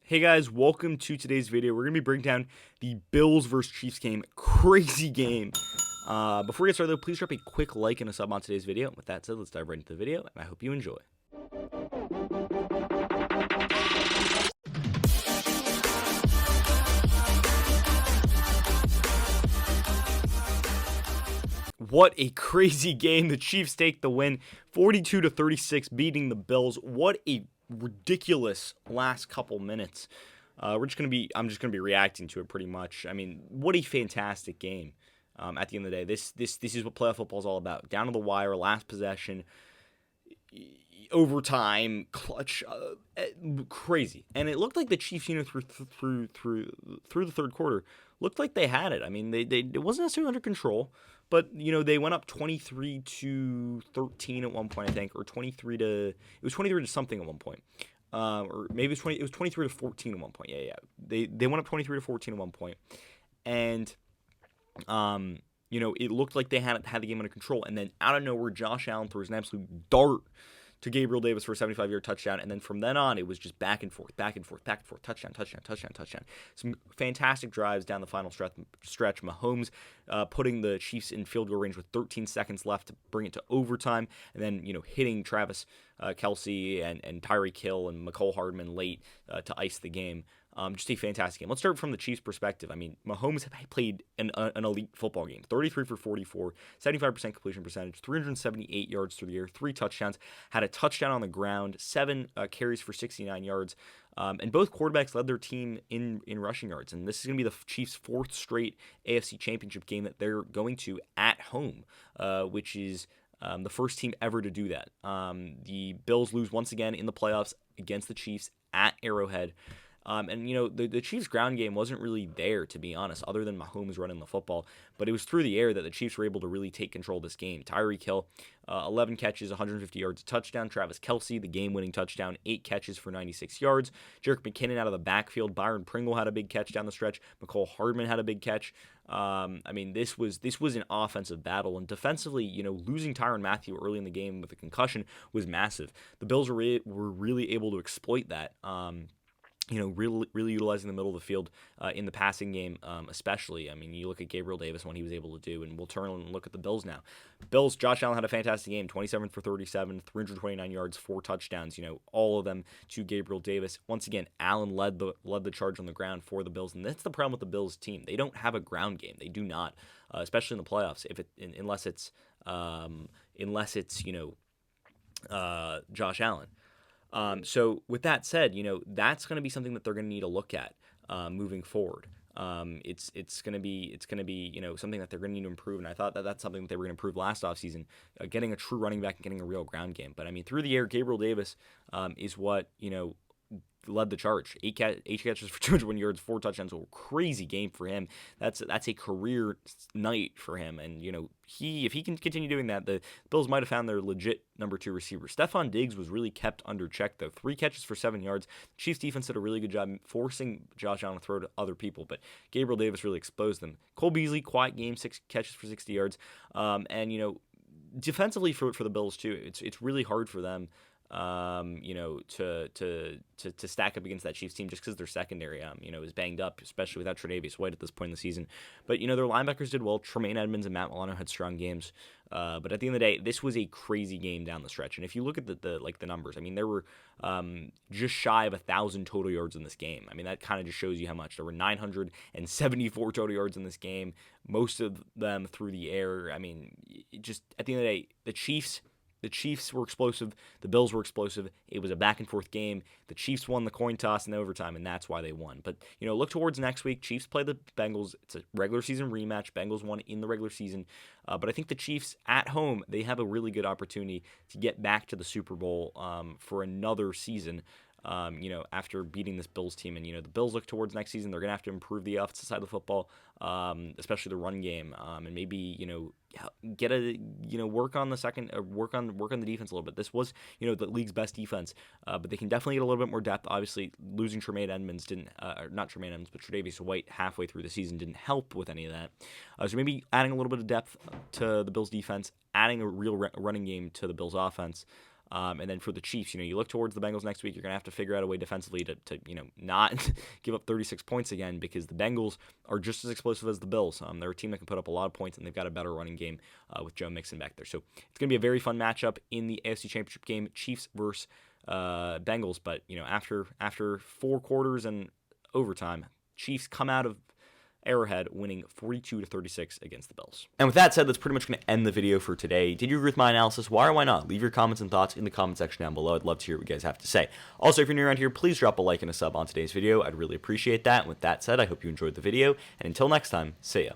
Hey guys, welcome to today's video. We're going to be breaking down the Bills versus Chiefs game. Crazy game. Before we get started though, please drop a quick like and a sub on today's video. With that said, let's dive right into the video, and I hope you enjoy. What a crazy game. The Chiefs take the win, 42-36, beating the Bills. What a ridiculous last couple minutes. I'm just gonna be reacting to it pretty much. I mean, what a fantastic game. At the end of the day, this is what playoff football is all about. Down to the wire, last possession, overtime, clutch, crazy. And it looked like the Chiefs, through the third quarter, looked like they had it. I mean, it wasn't necessarily under control, but they went up 23-13 at one point, I think, or 23 to something at one point. Or maybe it was 23-14 at one point. Yeah. They went up 23-14 at one point. And it looked like they had the game under control, and then out of nowhere, Josh Allen throws an absolute dart to Gabriel Davis for a 75-yard touchdown, and then from then on, it was just back and forth, touchdown. Some fantastic drives down the final stretch. Mahomes putting the Chiefs in field goal range with 13 seconds left to bring it to overtime, and then hitting Travis Kelce and Tyreek Hill and McCole Hardman late to ice the game. Just a fantastic game. Let's start from the Chiefs' perspective. I mean, Mahomes played an elite football game. 33 for 44, 75% completion percentage, 378 yards through the air, 3 touchdowns, had a touchdown on the ground, 7 carries for 69 yards, and both quarterbacks led their team in rushing yards. And this is going to be the Chiefs' 4th straight AFC Championship game that they're going to at home, which is the first team ever to do that. The Bills lose once again in the playoffs against the Chiefs at Arrowhead. The Chiefs' ground game wasn't really there, to be honest, other than Mahomes running the football. But it was through the air that the Chiefs were able to really take control of this game. Tyreek Hill, 11 catches, 150 yards, a touchdown. Travis Kelce, the game-winning touchdown, 8 catches for 96 yards. Jerick McKinnon out of the backfield. Byron Pringle had a big catch down the stretch. McCole Hardman had a big catch. This was an offensive battle, and defensively, losing Tyrann Mathieu early in the game with a concussion was massive. The Bills were really able to exploit that. Really utilizing the middle of the field in the passing game, especially. I mean, you look at Gabriel Davis, what he was able to do, and we'll turn and look at the Bills now. Bills, Josh Allen had a fantastic game, 27 for 37, 329 yards, 4 touchdowns, all of them to Gabriel Davis. Once again, Allen led the charge on the ground for the Bills, and that's the problem with the Bills team. They don't have a ground game. They do not, especially in the playoffs, unless it's Josh Allen. So with that said, that's going to be something that they're going to need to look at moving forward. It's going to be something that they're going to need to improve, and I thought that that's something that they were going to improve last offseason, getting a true running back and getting a real ground game. But I mean, through the air, Gabriel Davis is what led the charge. 8 catches for 201 yards, 4 touchdowns. A crazy game for him. That's a career night for him. And if he can continue doing that, the Bills might have found their legit number 2 receiver. Stephon Diggs was really kept under check though. 3 catches for 7 yards. The Chiefs defense did a really good job forcing Josh Allen to throw to other people, but Gabriel Davis really exposed them. Cole Beasley, quiet game, 6 catches for 60 yards. Defensively for the Bills too, it's really hard for them. To stack up against that Chiefs team just because their secondary, is banged up, especially without Tre'Davious White at this point in the season. But, their linebackers did well. Tremaine Edmonds and Matt Milano had strong games. But at the end of the day, this was a crazy game down the stretch. And if you look at the numbers, I mean, there were just shy of 1,000 total yards in this game. I mean, that kind of just shows you how much. There were 974 total yards in this game, most of them through the air. I mean, just at the end of the day, the Chiefs were explosive. The Bills were explosive. It was a back-and-forth game. The Chiefs won the coin toss in overtime, and that's why they won. But, look towards next week. Chiefs play the Bengals. It's a regular season rematch. Bengals won in the regular season. But I think the Chiefs, at home, they have a really good opportunity to get back to the Super Bowl for another season. After beating this Bills team. And, the Bills look towards next season. They're going to have to improve the offensive side of the football, especially the run game, and maybe, work on the defense a little bit. This was, the league's best defense, but they can definitely get a little bit more depth. Obviously, losing Tremaine Edmonds not Tremaine Edmonds, but Tre'Davious White halfway through the season didn't help with any of that. So maybe adding a little bit of depth to the Bills defense, adding a real running game to the Bills offense. And then for the Chiefs, you look towards the Bengals next week, you're going to have to figure out a way defensively to not give up 36 points again, because the Bengals are just as explosive as the Bills. They're a team that can put up a lot of points, and they've got a better running game with Joe Mixon back there. So it's going to be a very fun matchup in the AFC Championship game, Chiefs versus Bengals. But, after 4 quarters and overtime, Chiefs come out of Arrowhead winning 42-36 against the Bills. And with that said, that's pretty much going to end the video for today. Did you agree with my analysis? Why or why not? Leave your comments and thoughts in the comment section down below. I'd love to hear what you guys have to say. Also, if you're new around here, please drop a like and a sub on today's video. I'd really appreciate that. And with that said, I hope you enjoyed the video. And until next time, see ya.